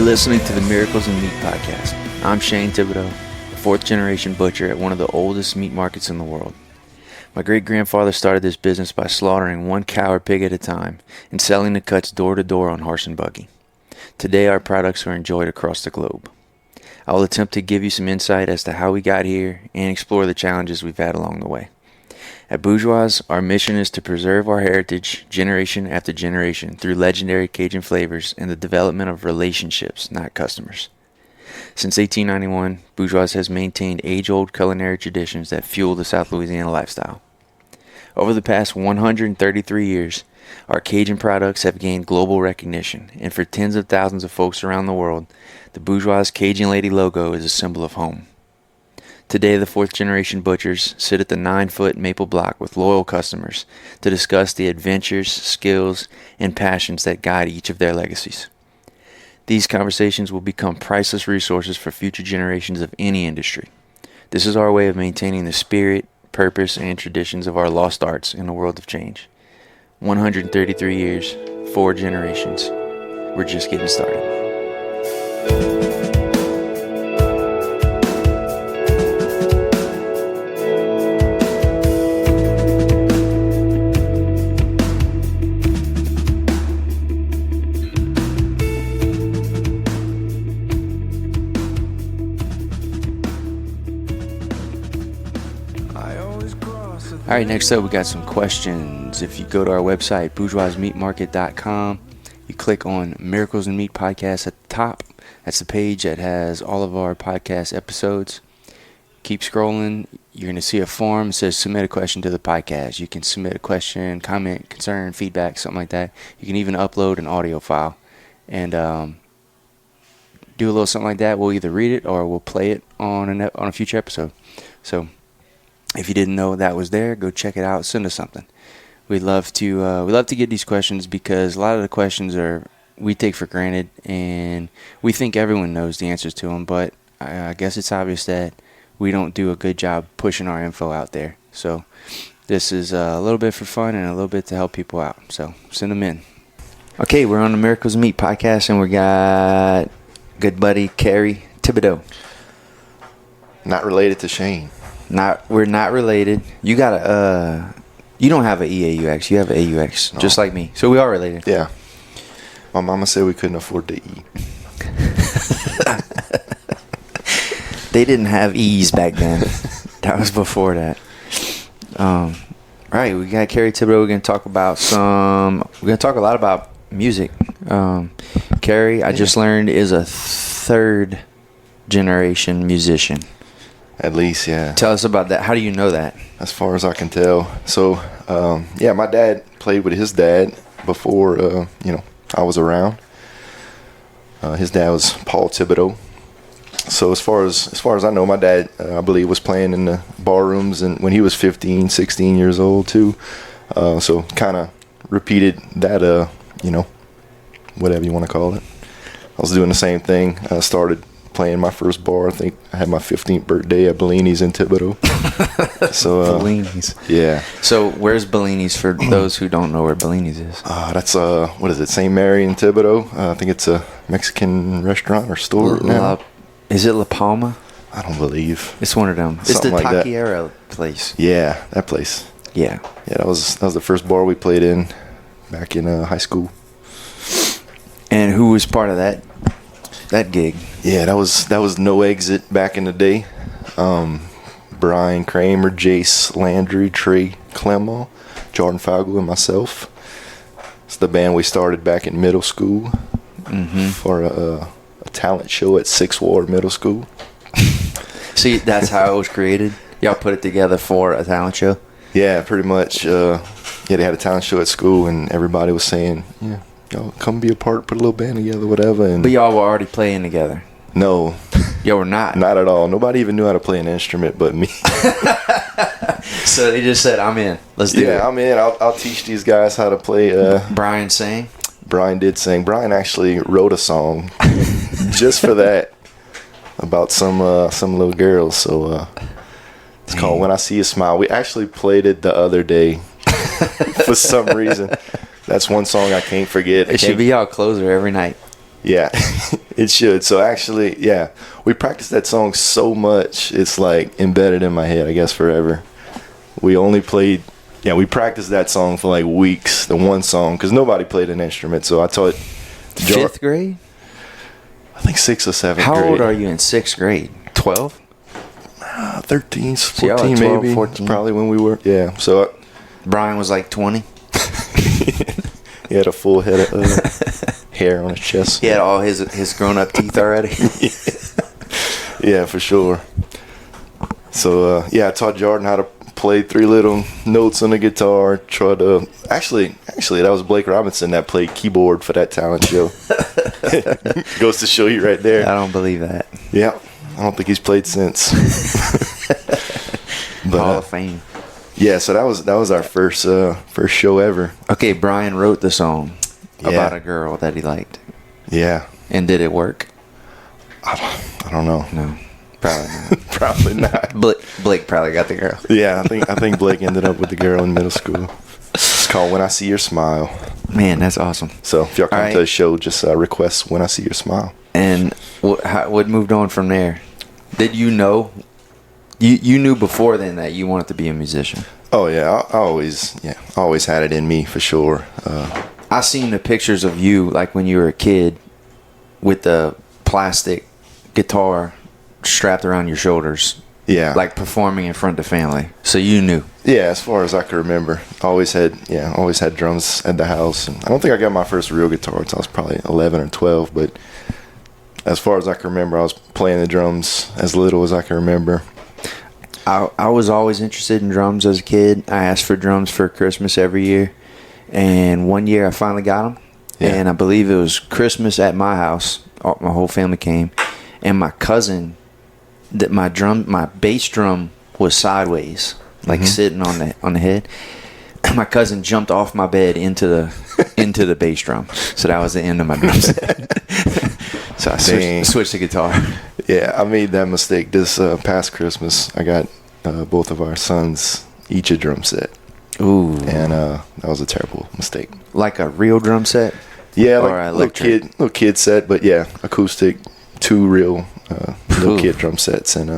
You're listening to the Miracles in Meat podcast. I'm Shane Thibodaux, a fourth-generation butcher at one of the oldest meat markets in the world. My great-grandfather started this business by slaughtering one cow or pig at a time and selling the cuts door-to-door on horse and buggy. Today, our products are enjoyed across the globe. I will attempt to give you some insight as to how we got here and explore the challenges we've had along the way. At Bourgeois, our mission is to preserve our heritage generation after generation through legendary Cajun flavors and the development of relationships, not customers. Since 1891, Bourgeois has maintained age-old culinary traditions that fuel the South Louisiana lifestyle. Over the past 133 years, our Cajun products have gained global recognition, and for tens of thousands of folks around the world, the Bourgeois Cajun Lady logo is a symbol of home. Today, the fourth-generation butchers sit at the 9-foot maple block with loyal customers to discuss the adventures, skills, and passions that guide each of their legacies. These conversations will become priceless resources for future generations of any industry. This is our way of maintaining the spirit, purpose, and traditions of our lost arts in a world of change. 133 years, 4 generations. We're just getting started. All right, next up we got some questions. If you go to our website, bourgeoismeatmarket.com, you click on Miracles in Meat podcast at the top. That's the page that has all of our podcast episodes. Keep scrolling. You're going to see a form that says submit a question to the podcast. You can submit a question, comment, concern, feedback, something like that. You can even upload an audio file and do a little something like that. We'll either read it or we'll play it on a future episode. So if you didn't know that was there, go check it out. Send us something. We'd love to get these questions because a lot of the questions we take for granted, and we think everyone knows the answers to them. But I guess it's obvious that we don't do a good job pushing our info out there. So this is a little bit for fun and a little bit to help people out. So send them in. Okay, we're on the Miracles of Meat podcast, and we got good buddy Kerry Thibodaux. Not related to Shane. We're not related. You got you don't have an EAUX. You have an AUX, just like me. So we are related. Yeah. My mama said we couldn't afford to eat. They didn't have E's back then. That was before that. All right, we got Kerry Thibodaux. We're gonna talk a lot about music. Kerry, I just learned, is a third generation musician. At least, yeah. Tell us about that. How do you know that? As far as I can tell. So, my dad played with his dad before, I was around. His dad was Paul Thibodaux. So as far as I know, my dad, I believe, was playing in the bar rooms and when he was 15, 16 years old too. So kind of repeated that, whatever you want to call it. I was doing the same thing. I started playing my first bar. I think I had my 15th birthday at Bellini's in Thibodaux. So Bellini's. Yeah. So where's Bellini's for those who don't know where Bellini's is? That's what is it? St. Mary in Thibodaux. I think it's a Mexican restaurant or store now. Is it La Palma? I don't believe. It's one of them. It's the like Taquiera place. Yeah, that place. Yeah. Yeah, that was the first bar we played in back in high school. And who was part of that gig? Yeah, that was No Exit back in the day. Brian Kramer, Jace Landry, Trey Clemmo, Jordan Fagel, and myself. It's the band we started back in middle school for a talent show at 6th Ward Middle School. See, that's how it was created? Y'all put it together for a talent show? Yeah, pretty much. They had a talent show at school, and everybody was saying, yeah, y'all come be a part, put a little band together, whatever. But y'all were already playing together? No. Y'all were not? Not at all. Nobody even knew how to play an instrument but me. So they just said, I'm in. Let's do it. Yeah, I'm in. I'll teach these guys how to play. Brian sang? Brian did sing. Brian actually wrote a song just for that about some little girls. So it's called When I See You Smile. We actually played it the other day for some reason. That's one song I can't forget. It should be our closer every night. Yeah. It should. So actually, yeah, we practiced that song so much, it's like embedded in my head, I guess, forever. We only played, we practiced that song for like weeks, the one song, because nobody played an instrument. So I taught Fifth grade? I think 6th or 7th grade. How old are you in 6th grade? 12? 13, 14 12, maybe. 14. Probably when we were, yeah. So Brian was like 20? he had a full head of hair on his chest. He had all his grown-up teeth already? Yeah, for sure. So, I taught Jordan how to play 3 little notes on the guitar. Tried to actually, that was Blake Robinson that played keyboard for that talent show. Goes to show you right there. I don't believe that. Yeah, I don't think he's played since. But, Hall of Fame. Yeah, so that was our first show ever. Okay, Brian wrote the song about a girl that he liked. Yeah. And did it work? I don't know. No, probably not. Probably not. Blake probably got the girl. Yeah, I think Blake ended up with the girl in middle school. It's called When I See Your Smile. Man, that's awesome. So if y'all come to the show, just request When I See Your Smile. And what moved on from there? Did you know? You knew before then that you wanted to be a musician. Oh yeah, I always had it in me for sure. I seen the pictures of you like when you were a kid with the plastic guitar strapped around your shoulders. Yeah, like performing in front of the family. So you knew. Yeah, as far as I can remember, always had drums at the house. And I don't think I got my first real guitar until I was probably 11 or 12. But as far as I can remember, I was playing the drums as little as I can remember. I was always interested in drums as a kid. I asked for drums for Christmas every year. And one year I finally got them. Yeah. And I believe it was Christmas at my house. My whole family came. And my cousin, my bass drum was sideways, like sitting on the head. My cousin jumped off my bed into the bass drum. So that was the end of my drum set. So I switched to guitar. Yeah, I made that mistake this past Christmas. I got both of our sons each a drum set. Ooh. And that was a terrible mistake. Like a real drum set? Yeah, like a little kid set, but yeah, acoustic, 2 real little kid drum sets. And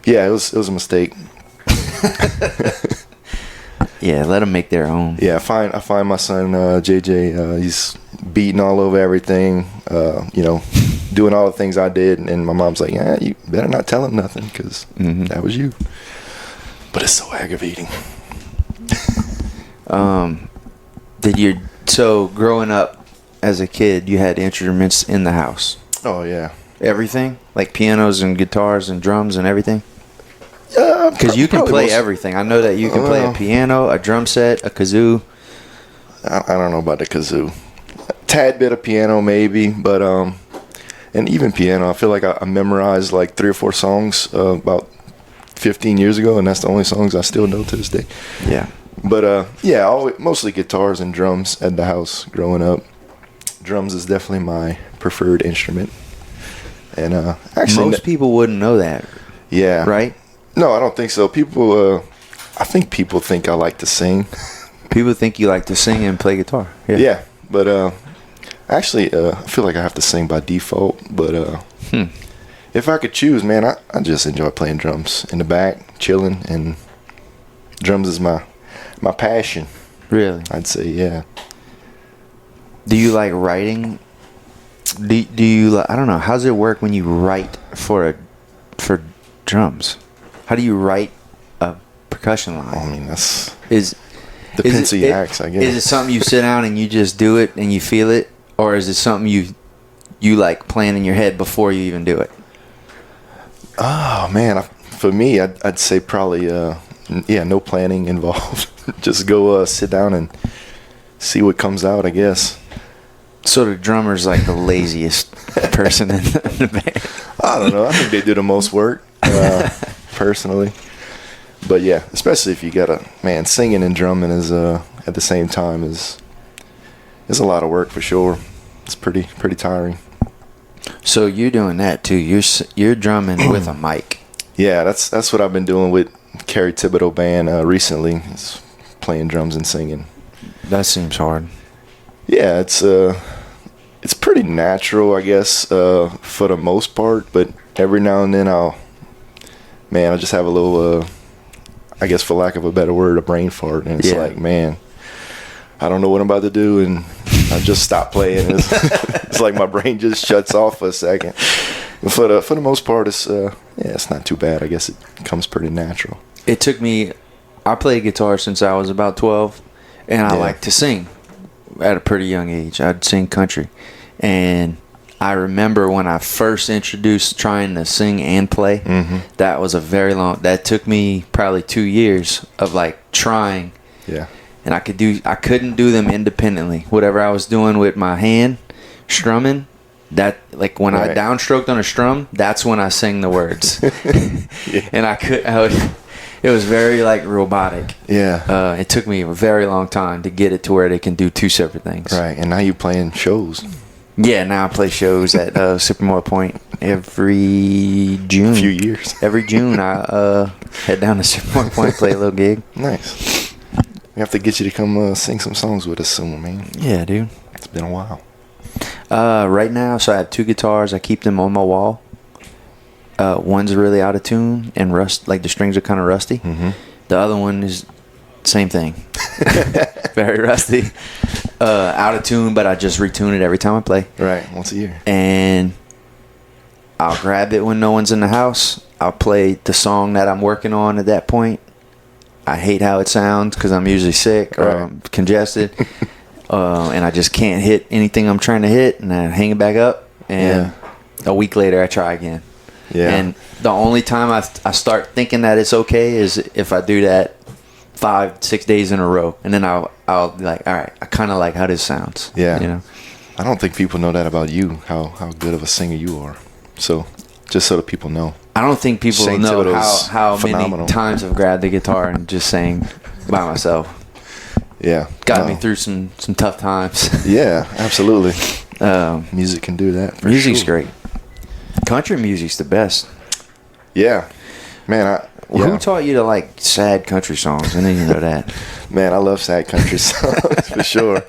it was a mistake. Yeah, let them make their own. Yeah, I find my son JJ. He's beating all over everything. Doing all the things I did, and my mom's like, "Yeah, you better not tell him nothing, because that was you." But it's so aggravating. So growing up as a kid, you had instruments in the house? Oh yeah, everything, like pianos and guitars and drums and everything. Because you can play everything. I know that you can play a piano, a drum set, a kazoo. I don't know about the kazoo. A tad bit of piano maybe, but and even piano. I feel like I memorized like 3 or 4 songs about 15 years ago, and that's the only songs I still know to this day. Yeah. But mostly guitars and drums at the house growing up. Drums is definitely my preferred instrument. And actually, most people wouldn't know that. Yeah. Right? No, I don't think so. I think people think I like to sing. People think you like to sing and play guitar. Yeah, but actually, I feel like I have to sing by default. But if I could choose, man, I just enjoy playing drums in the back, chilling, and drums is my passion. Really? I'd say, yeah. Do you like writing? Do you? I don't know. How does it work when you write for drums? How do you write a percussion line? I mean, depends who you ask, I guess. Is it something you sit down and you just do it and you feel it, or is it something you like plan in your head before you even do it? Oh man, for me, I'd say probably no planning involved. Just go sit down and see what comes out, I guess. So the drummer's like the laziest person in the band. I don't know. I think they do the most work, personally. But yeah, especially if you singing and drumming is at the same time is a lot of work for sure. It's pretty tiring. So you're doing that too. You're drumming with a mic. Yeah, that's what I've been doing with Kerry Thibodaux Band recently. Is playing drums and singing. That seems hard. Yeah, it's It's pretty natural, I guess, for the most part. But every now and then I just have a little, I guess for lack of a better word, a brain fart. And it's like, man, I don't know what I'm about to do. And I just stop playing. It's like my brain just shuts off for a second. But for the most part, it's not too bad. I guess it comes pretty natural. It took me, I played guitar since I was about 12, and I like to sing at a pretty young age. I'd sing country. And I remember when I first introduced trying to sing and play, that was that took me probably 2 years of like trying. Yeah. And I couldn't do them independently. Whatever I was doing with my hand, strumming, that like when I downstroked on a strum, that's when I sing the words. And it was very like robotic. Yeah. It took me a very long time to get it to where they can do two separate things. Right. And now you're playing shows. Yeah, now I play shows at Supermore Point every June. A few years. Every June I head down to Supermore Point, play a little gig. Nice. We have to get you to come sing some songs with us soon, man. Yeah, dude. It's been a while. Right now, so I have 2 guitars. I keep them on my wall. One's really out of tune and like the strings are kind of rusty. The other one is same thing. Very rusty. Out of tune, but I just retune it every time I play. Right, once a year. And I'll grab it when no one's in the house. I'll play the song that I'm working on at that point. I hate how it sounds because I'm usually sick or I'm congested. And I just can't hit anything I'm trying to hit, and I hang it back up. And a week later, I try again. Yeah. And the only time I start thinking that it's okay is if I do that 5-6 days in a row, and then I'll be like, all right, I kind of like how this sounds. Yeah. You know. I don't think people know that about you, how good of a singer you are. So, just so that people know. I don't think people Shane know Thibodaux's how phenomenal. many times I've grabbed the guitar and just sang by myself. Yeah. Got me through some tough times. Yeah, absolutely. Music can do that. Music's great. Country music's the best. Yeah. Man, Who taught you to like sad country songs? I didn't even know that. Man, I love sad country songs for sure.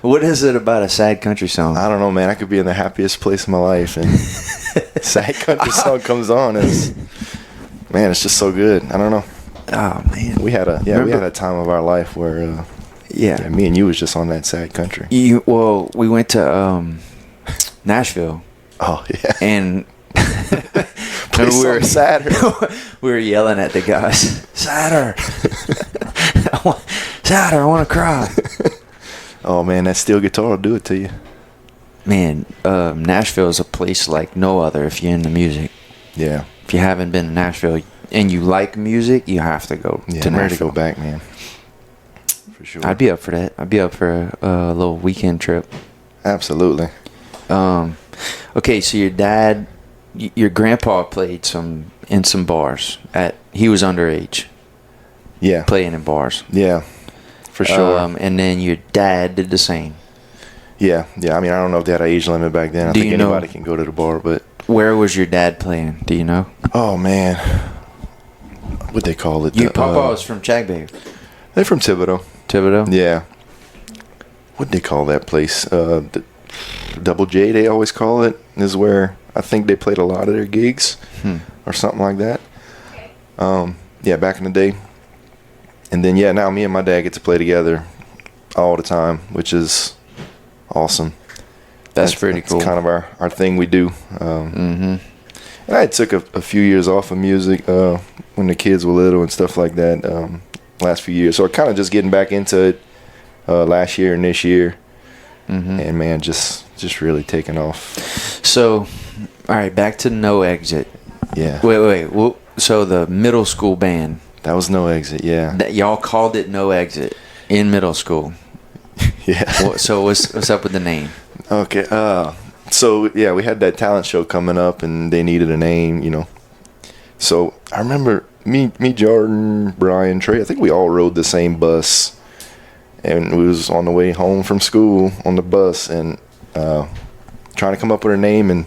What is it about a sad country song? I don't know, man. I could be in the happiest place in my life, and sad country song comes on. Man, it's just so good. I don't know. Oh man, we had a time of our life where me and you was just on that sad country. We went to Nashville. Oh yeah, and we were sadder. We were yelling at the guys, sadder. Sadder, I want to cry. Oh man, that steel guitar will do it to you. Man, Nashville is a place like no other if you're into music. Yeah. If you haven't been to Nashville and you like music, you have to go to Nashville. I'm ready to go back, man. For sure. I'd be up for that. I'd be up for a little weekend trip. Absolutely. Okay, so your grandpa played in some bars. He was underage. Yeah. Playing in bars. Yeah, for sure. And then your dad did the same. Yeah. I mean, I don't know if they had an age limit back then. I think anybody can go to the bar, but... Where was your dad playing? Do you know? Oh, man. What'd they call it? Your papa was from Chagbay. They're from Thibodaux. Thibodaux? Yeah. What'd they call that place? The Double J, they always call it, is where I think they played a lot of their gigs or something like that. Back in the day. And then, now me and my dad get to play together all the time, which is awesome. That's pretty cool. It's kind of our thing we do. And I took a few years off of music when the kids were little and stuff like that last few years. So I'm kind of just getting back into it last year and this year. And, man, just really taking off. So, all right, back to No Exit. Yeah. Wait. So the middle school band. That was No Exit, yeah. That y'all called it No Exit in middle school. Yeah. So what's up with the name? Okay. We had that talent show coming up, and they needed a name, So I remember me, Jordan, Brian, Trey. I think we all rode the same bus, and we was on the way home from school on the bus, and trying to come up with a name, and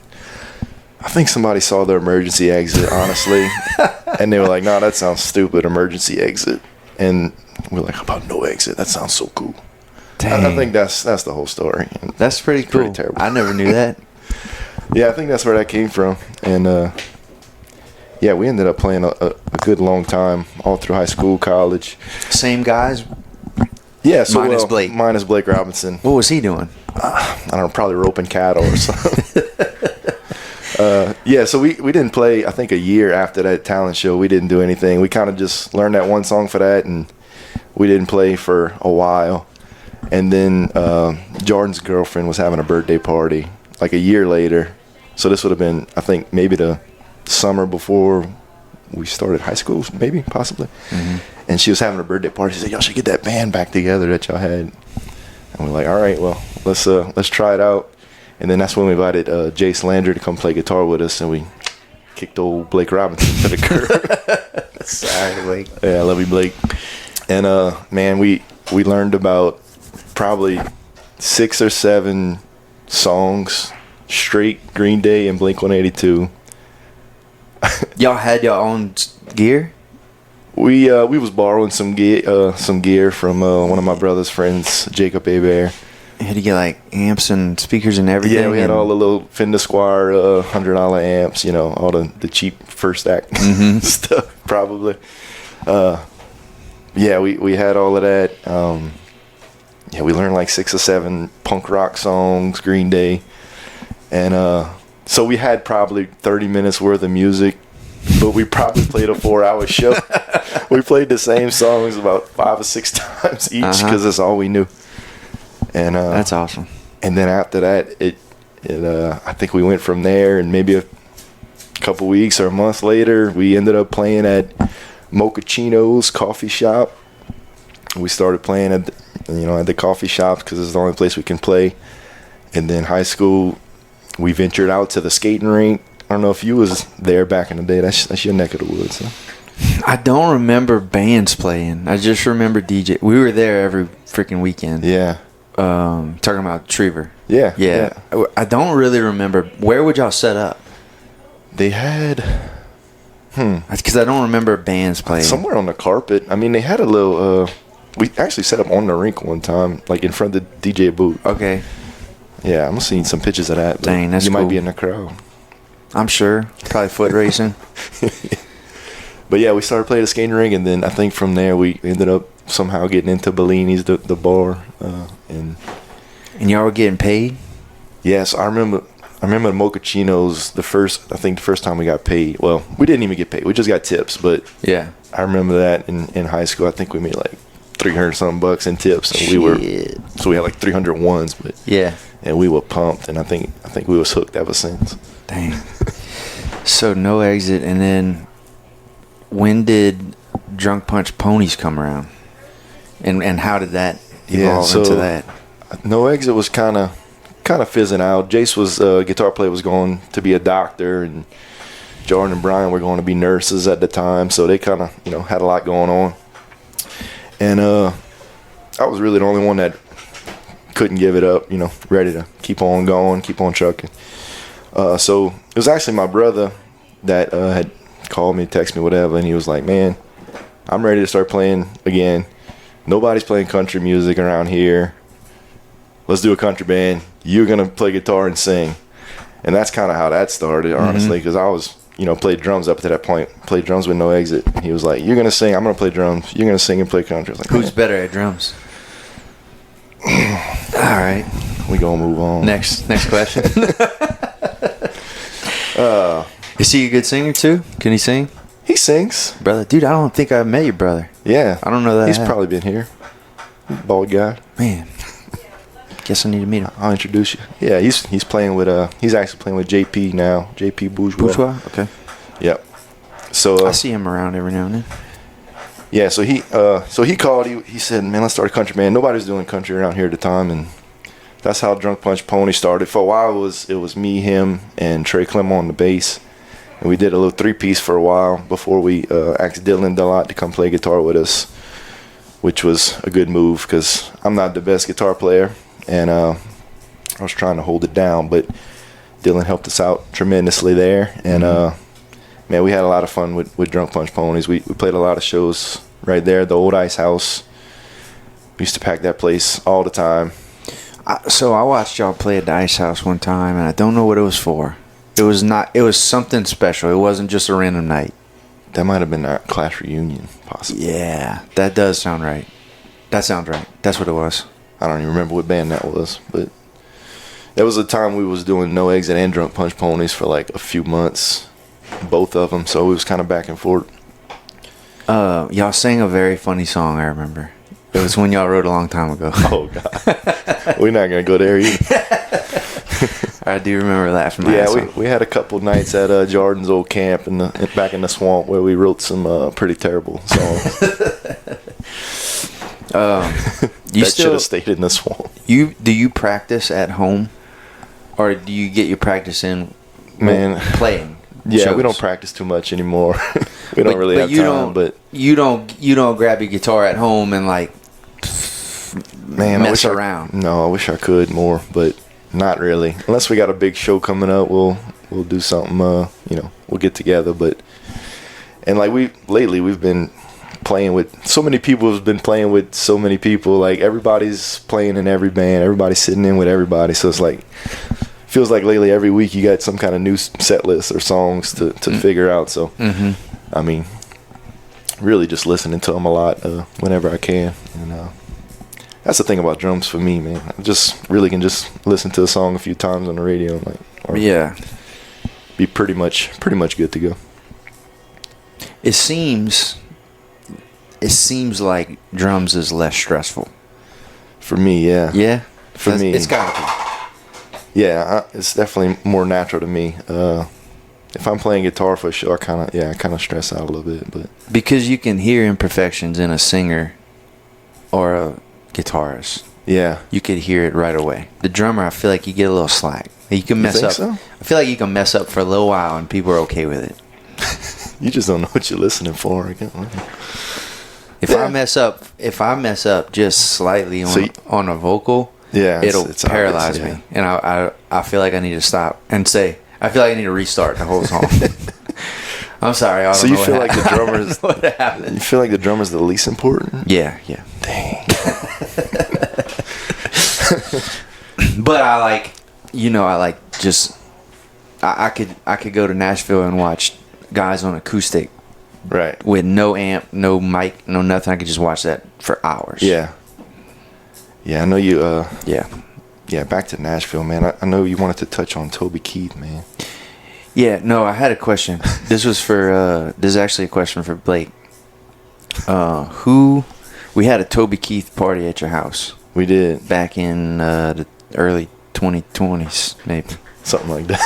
I think somebody saw the emergency exit, honestly, and they were like, "No, that sounds stupid, emergency exit." And we're like, "How about No Exit? That sounds so cool." I think that's the whole story. That's pretty cool. Pretty terrible. I never knew that. Yeah, I think that's where that came from. And yeah, we ended up playing a good long time all through high school, college. Same guys? Yeah, so minus Blake. Minus Blake Robinson. What was he doing? I don't know, probably roping cattle or something. Yeah, so we didn't play, I think, a year after that talent show. We didn't do anything. We kind of just learned that one song for that, and we didn't play for a while. And then Jordan's girlfriend was having a birthday party like a year later. So this would have been, I think, maybe the summer before we started high school, maybe, possibly. Mm-hmm. And she was having a birthday party. She said, y'all should get that band back together that y'all had. And we're like, all right, well, let's try it out. And then that's when we invited Jace Lander to come play guitar with us, and we kicked old Blake Robinson to the curb. Sorry, Blake. Yeah, I love you, Blake. And man, we learned about probably 6 or 7 songs straight, Green Day and Blink-182. Y'all had your own gear? We was borrowing some gear from one of my brother's friends, Jacob Hebert. Had to get like amps and speakers and everything? Yeah, we had all the little Fender Squire $100 amps, all the cheap first act stuff, probably. Yeah, we had all of that. Yeah, we learned like 6 or 7 punk rock songs, Green Day. And so we had probably 30 minutes worth of music, but we probably played a 4-hour show. We played the same songs about 5 or 6 times each because that's all we knew. And that's awesome. And then after that, I think we went from there, and maybe a couple weeks or a month later, we ended up playing at Mochaccino's coffee shop. We started playing at the coffee shops because it's the only place we can play. And then high school, we ventured out to the skating rink. I don't know if you was there back in the day. That's your neck of the woods. Huh? I don't remember bands playing. I just remember DJ. We were there every freaking weekend. Yeah. Talking about Trevor. Yeah. I don't really remember. Where would y'all set up? They had... Because I don't remember bands playing. Somewhere on the carpet. I mean, they had a little... we actually set up on the rink one time, like in front of the DJ booth. Okay. Yeah, I'm seeing some pictures of that. Dang, that's cool. You might be in the crowd. I'm sure. Probably foot racing. But yeah, we started playing the skating rink, and then I think from there we ended up somehow getting into Bellini's, the bar. And y'all were getting paid? Yes, I remember the Mochaccino's the first time we got paid. Well, we didn't even get paid. We just got tips, but yeah, I remember that in high school. I think we made like $300 in tips, and we had like 300 ones, but yeah, and we were pumped, and I think we was hooked ever since. Dang. So no exit, and then when did Drunk Punch Ponies come around, and how did that evolve into that? No Exit was kind of fizzing out. Jace was guitar player, was going to be a doctor, and Jordan and Brian were going to be nurses at the time, so they kind of had a lot going on. And I was really the only one that couldn't give it up, ready to keep on going, keep on trucking. So it was actually my brother that had called me, texted me, whatever, and he was like, man, I'm ready to start playing again. Nobody's playing country music around here. Let's do a country band. You're going to play guitar and sing. And that's kind of how that started, honestly, because I was, played drums up to that point. Played drums with No Exit. He was like, you're going to sing. I'm going to play drums. You're going to sing and play country. I was like, who's better at drums? All right. We going to move on. Next question. Is he a good singer, too? Can he sing? He sings. Brother. Dude, I don't think I met your brother. Yeah. I don't know that. He's probably been here. Bald guy. Man. Guess I need to meet him. I'll introduce you. Yeah, he's playing with he's actually playing with JP now. JP Bourgeois. Okay. Yep. So I see him around every now and then. Yeah, so he called. He said, "Man, let's start a country band." Nobody's doing country around here at the time, and that's how Drunk Punch Pony started. For a while, it was me, him, and Trey Clem on the bass, and we did a little 3-piece for a while before we asked Dylan Delot to come play guitar with us, which was a good move because I'm not the best guitar player. And I was trying to hold it down, but Dylan helped us out tremendously there. And man, we had a lot of fun with Drunk Punch Ponies. We played a lot of shows right there at the old Ice House. We used to pack that place all the time. So I watched y'all play at the Ice House one time, and I don't know what it was for. It was something special. It wasn't just a random night. That might have been our class reunion, possibly. Yeah, that does sound right. That sounds right. That's what it was. I don't even remember what band that was, but that was the time we was doing No Exit and Drunk Punch Ponies for like a few months, both of them. So it was kind of back and forth. Y'all sang a very funny song, I remember. It was one y'all wrote a long time ago. Oh, God. We're not going to go there either. I do remember laughing. Yeah, we had a couple nights at Jordan's old camp back in the swamp where we wrote some pretty terrible songs. You should have stayed in the swamp. Do you practice at home, or do you get your practice in playing? Yeah, shows? We don't practice too much anymore. We don't really have time. But you don't grab your guitar at home and like mess around. No, I wish I could more, but not really. Unless we got a big show coming up, we'll do something. We'll get together. And like lately we've been playing with so many people. Have been playing with so many people. Like everybody's playing in every band. Everybody's sitting in with everybody. So it's like feels like lately every week you got some kind of new set list or songs to figure out. So I mean, really just listening to them a lot whenever I can. And that's the thing about drums for me, man. I just really can just listen to a song a few times on the radio, be pretty much good to go. It seems like drums is less stressful. For me, yeah. Yeah? For me. It's gotta be. Yeah, it's definitely more natural to me. If I'm playing guitar for a show, I kind of stress out a little bit, but because you can hear imperfections in a singer or a guitarist. Yeah, you could hear it right away. The drummer, I feel like you get a little slack. You can mess up. So? I feel like you can mess up for a little while and people are okay with it. You just don't know what you're listening for. If I mess up just slightly on a vocal, it'll paralyze me, and I feel like I need to stop and say, I feel like I need to restart the whole song. I'm sorry. So you feel like the drummer's what happened? You feel like the drummer's the least important? Yeah. Dang. But I could go to Nashville and watch guys on acoustic, right, with no amp, no mic, no nothing. I could just watch that for hours. Yeah, I know you. Yeah, back to Nashville, man. I know you wanted to touch on Toby Keith, man. Yeah, no, I had a question. This is actually a question for Blake. We had a Toby Keith party at your house. We did. Back in the early 2020s, maybe. Something like that.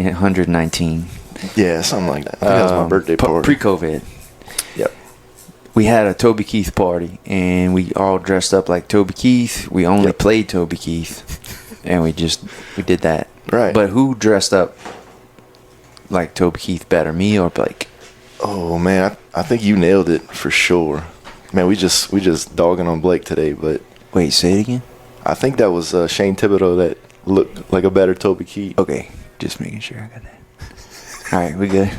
119. Yeah, something like that. I think that was my birthday party. Pre-COVID. Yep. We had a Toby Keith party, and we all dressed up like Toby Keith. We only played Toby Keith, and we did that. Right. But who dressed up like Toby Keith better, me or Blake? Oh man, I think you nailed it for sure. Man, we just dogging on Blake today, but wait, say it again. I think that was Shane Thibodaux that looked like a better Toby Keith. Okay, just making sure I got that. All right, we good.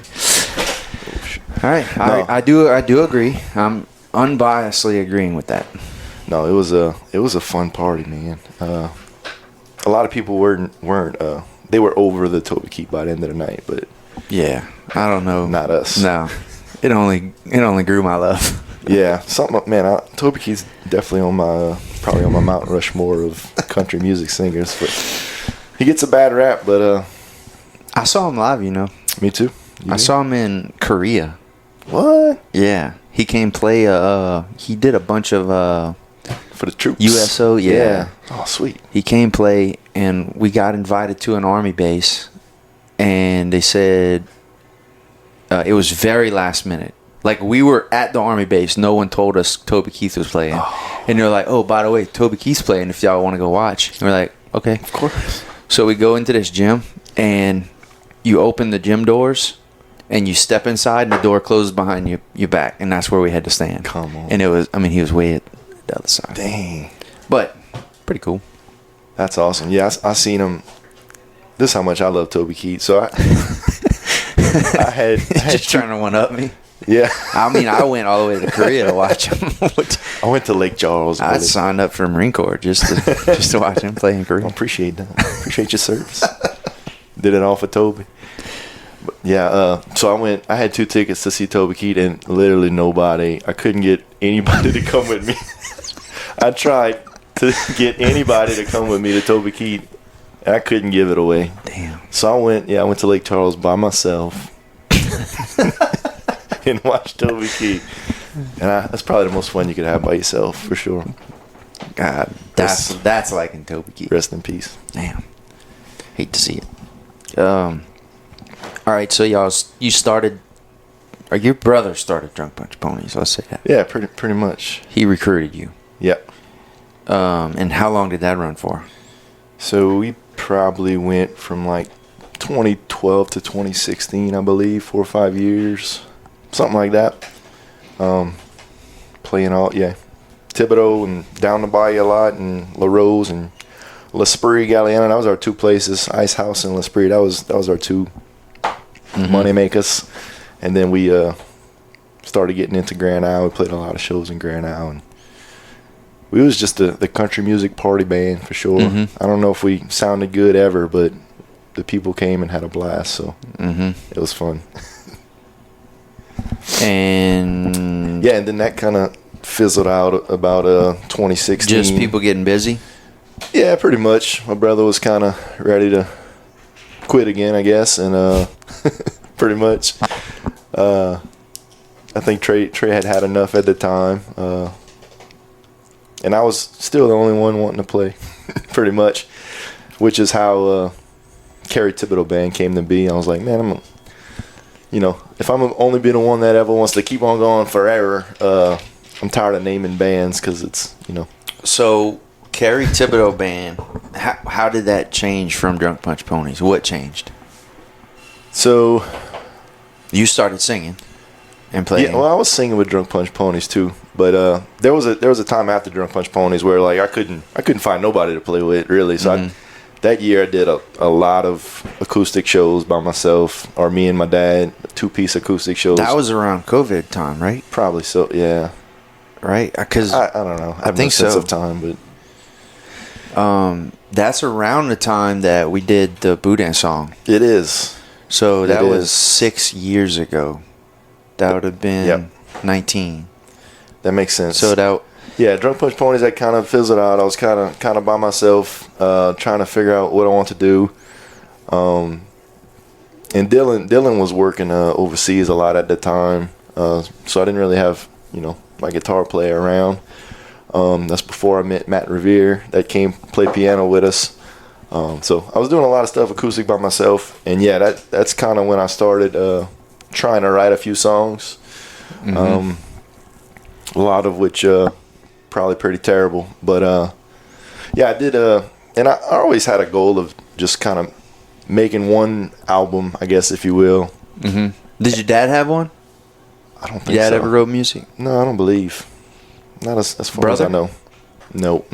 All right, No. I do agree. I'm unbiasedly agreeing with that. No, it was a fun party, man. A lot of people weren't they were over the Toby Keith by the end of the night, but yeah, I don't know. Not us. No, it only grew my love. Yeah, Toby Keith's definitely probably on my Mount Rushmore of country music singers, but he gets a bad rap. But I saw him live, Me too. I saw him in Korea. What? Yeah, he came play. He did a bunch of for the troops. USO. Yeah. Oh, sweet. He came play, and we got invited to an army base, and they said it was very last minute. Like, we were at the army base. No one told us Toby Keith was playing. Oh. And they're like, oh, by the way, Toby Keith's playing if y'all want to go watch. And we're like, okay. Of course. So we go into this gym, and you open the gym doors, and you step inside, and the door closes behind your back. And that's where we had to stand. Come on. And he was way at the other side. Dang. But pretty cool. That's awesome. Yeah, I seen him. This is how much I love Toby Keith. So I had just trying to one up me. Yeah. I mean, I went all the way to Korea to watch him. I went to Lake Charles. I signed up for Marine Corps just to watch him play in Korea. I appreciate that. Appreciate your service. Did it all for Toby. But yeah, so I had 2 tickets to see Toby Keith, and literally nobody. I couldn't get anybody to come with me. I tried to get anybody to come with me to Toby Keith, and I couldn't give it away. Damn. So I went to Lake Charles by myself and watched Toby Keith. And that's probably the most fun you could have by yourself, for sure. God, that's like in Toby Keith. Rest in peace. Damn. Hate to see it. All right, so you started, or your brother started Drunk Punch Ponies, let's say that. Yeah, pretty much. He recruited you. Yep. And how long did that run for? So we probably went from like 2012 to 2016, I believe, 4 or 5 years, something like that. Playing all, Thibodaux and down the bayou a lot, and La Rose and L'Esprit, Galeana. That was our 2 places. Ice House and L'Esprit. That was our 2 money makers. And then we started getting into Grand Isle. We played a lot of shows in Grand Isle, and we was just the country music party band for sure. I don't know if we sounded good ever, but the people came and had a blast, so it was fun. And and then that kind of fizzled out about 2016. just people getting busy? Yeah, pretty much. My brother was kind of ready to quit again, I guess, and pretty much. I think Trey had enough at the time, and I was still the only one wanting to play, pretty much, which is how Kerry Thibodaux Band came to be. I was like, man, if I'm only be the one that ever wants to keep on going forever, I'm tired of naming bands because it's, So, Kerry Thibodaux Band, how did that change from Drunk Punch Ponies? What changed? So, you started singing and playing. Yeah, well, I was singing with Drunk Punch Ponies too, but there was a time after Drunk Punch Ponies where like I couldn't find nobody to play with really. So that year I did a lot of acoustic shows by myself, or me and my dad, 2-piece acoustic shows. That was around COVID time, right? Probably so, yeah. Right? Because I don't know. I have think no sense so. of time, but that's around the time that we did the Boudin song. it is. So that It was is. 6 years ago. That would have been 19. That makes sense. So that Drunk Punch Ponies, that kind of fizzled out. I was kind of by myself, trying to figure out what I want to do. And Dylan was working overseas a lot at the time, so I didn't really have my guitar player around. That's before I met Matt Revere that came play piano with us. So I was doing a lot of stuff acoustic by myself, and that's kind of when I started trying to write a few songs. A lot of which probably pretty terrible, but I did. And I always had a goal of just kind of making one album, I guess, if you will. Did your dad have one? I don't think Your dad so. ever wrote music? No, I don't believe. Not as far Brother? as I know. No.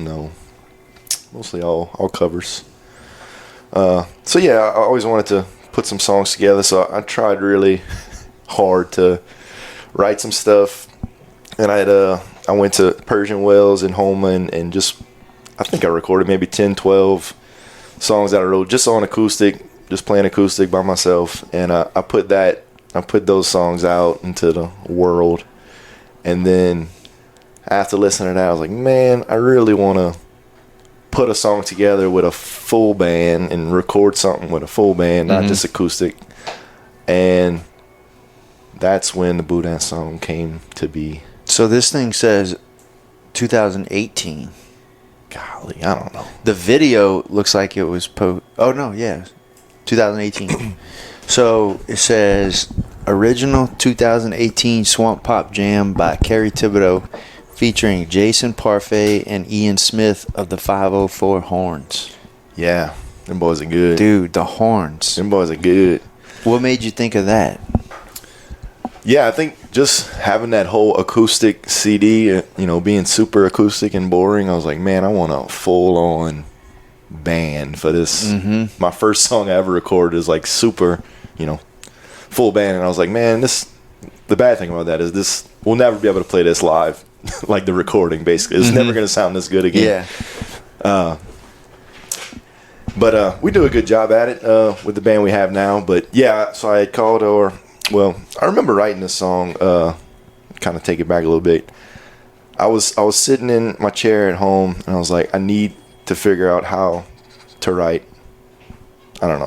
Mostly all covers. So I always wanted to put some songs together, so I tried really hard to write some stuff. And I went to Persian Wells in Homa and just, I think I recorded maybe 10, 12 songs that I wrote just on acoustic, just playing acoustic by myself. And I put those songs out into the world. And then after listening to that, I was like, man, I really want to put a song together with a full band and record something with a full band, not just acoustic. And that's when the Boudin song came to be. So this thing says 2018. Golly, I don't know. The video looks like it was 2018. So it says original 2018 Swamp Pop Jam by Kerry Thibodaux, featuring Jason Parfait and Ian Smith of the 504 Horns. Yeah, them boys are good. Dude, the Horns. Them boys are good. What made you think of that? Yeah, I think just having that whole acoustic CD, being super acoustic and boring, I was like, man, I want a full-on band for this. My first song I ever recorded is like super, full band. And I was like, man, this the bad thing about that is this, we'll never be able to play this live, like the recording, basically. It's never going to sound this good again. Yeah. But we do a good job at it with the band we have now. But yeah, so I had called I remember writing this song, kind of take it back a little bit. I was sitting in my chair at home, and I was like, I need to figure out how to write. I don't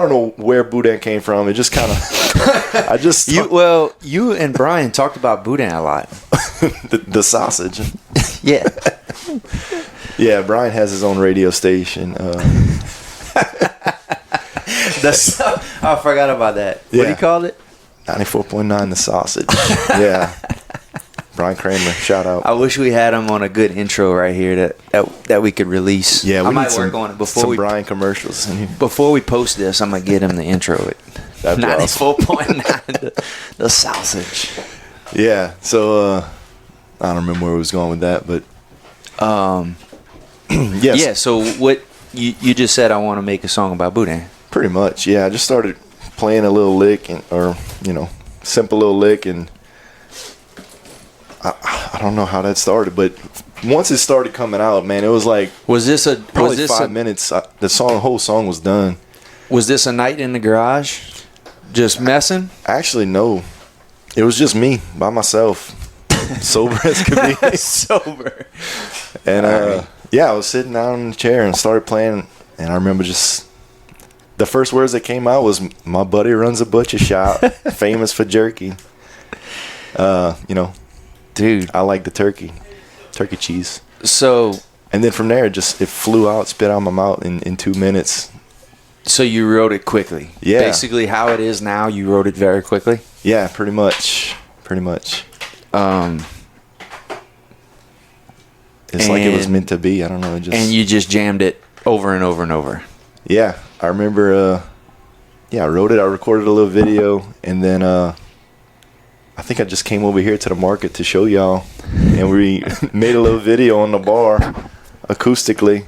know where Boudin came from. It just kind of, you and Brian talked about Boudin a lot. the sausage. Yeah. Yeah, Brian has his own radio station. I forgot about that. Yeah. What do you call it? 94.9 The Sausage. Yeah. Brian Kramer, shout out. I wish we had him on a good intro right here that we could release. Yeah, I might work on it before Brian commercials. Before we post this, I'm gonna get him the intro. That'd be 94.9 The Sausage. Yeah. So I don't remember where we was going with that, but yes. Yeah. So what you just said? I want to make a song about Boudin. Pretty much. Yeah. I just started playing a little lick simple little lick, and I don't know how that started, but once it started coming out, man, it was like probably 5 minutes. The whole song was done. Was this a night in the garage, just messing? Actually, no. It was just me by myself, sober as could be. Sober. And I was sitting down in the chair and started playing, and I remember just the first words that came out was, "My buddy runs a butcher shop, famous for jerky." Dude, I like the turkey cheese. So, and then from there, it flew out, spit out my mouth in 2 minutes. So you wrote it quickly. Yeah. Basically, how it is now, you wrote it very quickly. Yeah, pretty much. It's like it was meant to be. I don't know. And you just jammed it over and over and over. Yeah, I remember. I wrote it. I recorded a little video, and then I think I just came over here to the market to show y'all, and we made a little video on the bar, acoustically.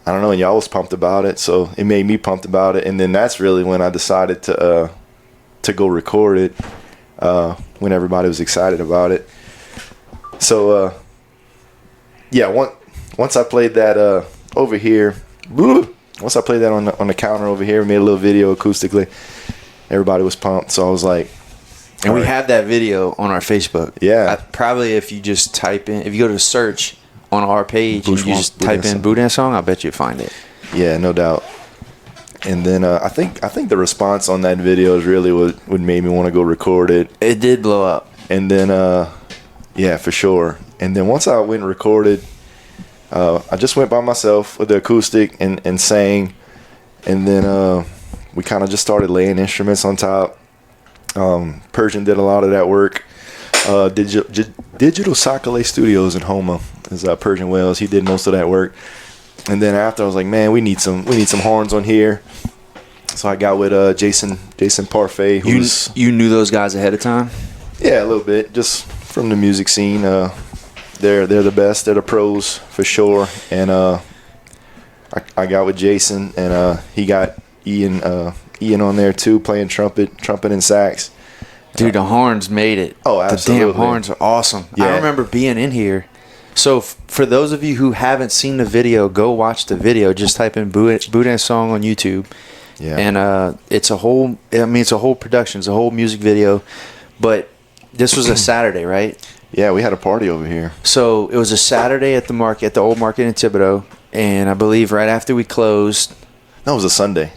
I don't know, and y'all was pumped about it, so it made me pumped about it, and then that's really when I decided to go record it, when everybody was excited about it. So, once I played that over here, once I played that on the counter over here, made a little video acoustically, everybody was pumped, so I was like, and we have that video on our Facebook. Yeah. Probably if you just type in, if you go to search on our page and you just type in Boudin song, I bet you'll find it. Yeah, no doubt. And then I think the response on that video is really what made me want to go record it. It did blow up. And then, yeah, for sure. And then once I went and recorded, I just went by myself with the acoustic and sang. And then we kind of just started laying instruments on top. Persian did a lot of that work. Digital Sakale Studios in Houma is Persian Wells. He did most of that work. And then after, I was like, man, we need some horns on here. So I got with Jason Parfait. You knew those guys ahead of time? Yeah, a little bit, just from the music scene. They're the best. They're the pros for sure. And I got with Jason, and he got Ian on there too, playing trumpet and sax. Dude, the horns made it. Oh, absolutely. The damn horns are awesome. Yeah. I remember being in here. So for those of you who haven't seen the video, go watch the video. Just type in Boudin song on YouTube. Yeah. And it's a whole production. It's a whole music video. But this was a Saturday, right? Yeah, we had a party over here. So it was a Saturday at the market, at the old market in Thibodaux. And I believe right after we closed. No, it was a Sunday.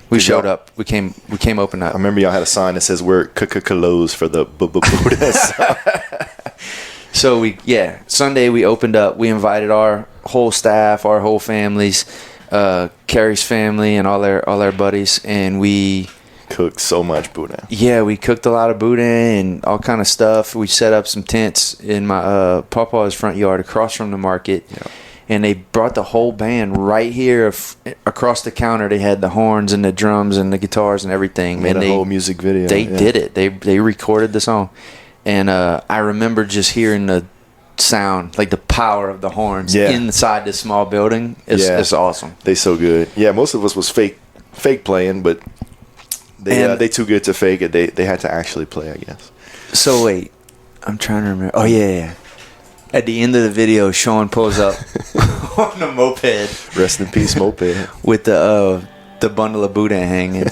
We showed up. We came open up. I remember y'all had a sign that says we're closed for the Boudin song. So Sunday we opened up. We invited our whole staff, our whole families, Kerry's family, and all their buddies, and we cooked so much Boudin. Yeah, we cooked a lot of Boudin and all kind of stuff. We set up some tents in my Papa's front yard across from the market. Yeah. And they brought the whole band right here across the counter. They had the horns and the drums and the guitars and everything. Made a whole music video. They did it. They recorded the song. And I remember just hearing the sound, like the power of the horns inside this small building. It's awesome. They so good. Yeah, most of us was fake playing, but They too good to fake it. They had to actually play, I guess. So wait, I'm trying to remember. Oh yeah. At the end of the video, Sean pulls up on the moped. Rest in peace, moped. With the bundle of Boudin hanging.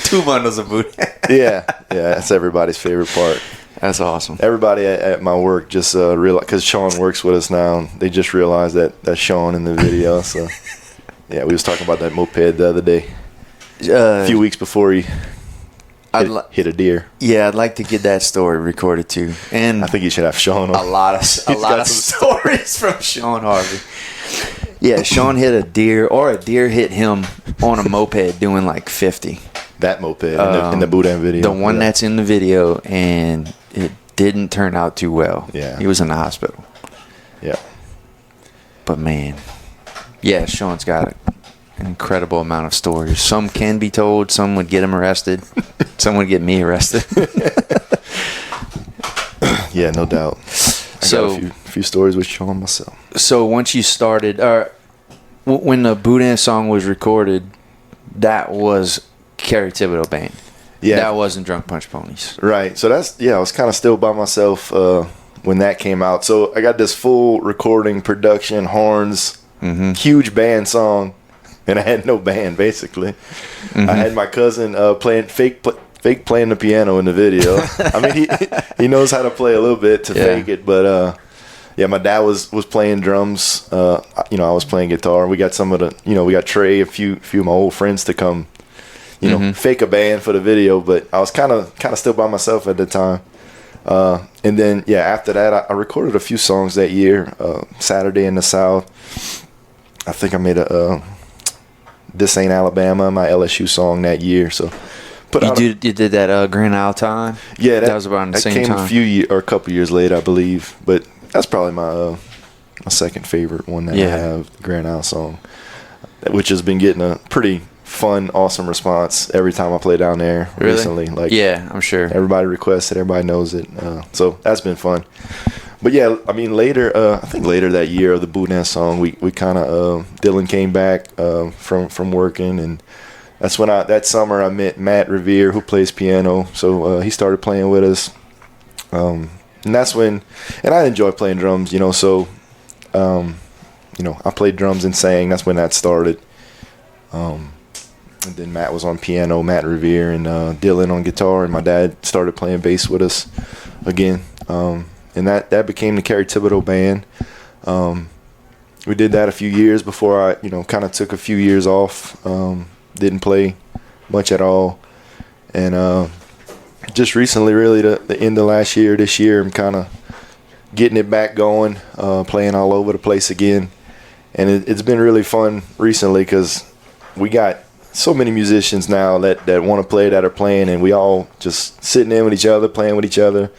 2 bundles of Boudin. Yeah, that's everybody's favorite part. That's awesome. Everybody at my work just realized, because Sean works with us now, and they just realized that that's Sean in the video. So, yeah, we was talking about that moped the other day. A few weeks before he hit a deer. Yeah, I'd like to get that story recorded too. And I think you should have Sean on. A lot of stories from Sean Harvey. Yeah, Sean hit a deer, or a deer hit him on a moped doing like 50. That moped in the Boudin video. The one that's in the video, and it didn't turn out too well. Yeah. He was in the hospital. Yeah. But man, yeah, Sean's got an incredible amount of stories. Some can be told. Some would get him arrested. Some would get me arrested. Yeah, no doubt. I got a few stories with Sean myself. So once you started, when the Boudin song was recorded, that was Kerry Thibodaux Band. Yeah, that wasn't Drunk Punch Ponies. Right. So I was kind of still by myself when that came out. So I got this full recording, production, horns, huge band song, and I had no band basically. I had my cousin playing fake playing the piano in the video. I mean, he knows how to play a little bit to fake it, but my dad was playing drums. I was playing guitar. We got some of the, we got Trey, a few of my old friends to come, fake a band for the video. But I was kind of still by myself at the time. And then after that, I recorded a few songs that year. Saturday in the South. I think I made a This Ain't Alabama, my LSU song that year. So. You did that Grand Isle Time? Yeah, that was around the same time. That came a couple years later, I believe. But that's probably my second favorite one that I have, the Grand Isle song, which has been getting a pretty fun, awesome response every time I play down there recently. Like, I'm sure. Everybody requests it, everybody knows it. So that's been fun. But yeah, I mean, I think later that year of the Boudin song, we kind of, Dylan came back from working, and that's when that summer I met Matt Revere, who plays piano. So he started playing with us. And that's when, and I enjoy playing drums, so, I played drums and sang. That's when that started. And then Matt was on piano, Matt Revere, and Dylan on guitar, and my dad started playing bass with us again. And that became the Kerry Thibodaux Band. We did that a few years before I, kind of took a few years off. Didn't play much at all. And just recently, really, the end of this year, I'm kind of getting it back going, playing all over the place again. And it's been really fun recently because we got so many musicians now that want to play, that are playing, and we all just sitting in with each other, playing with each other.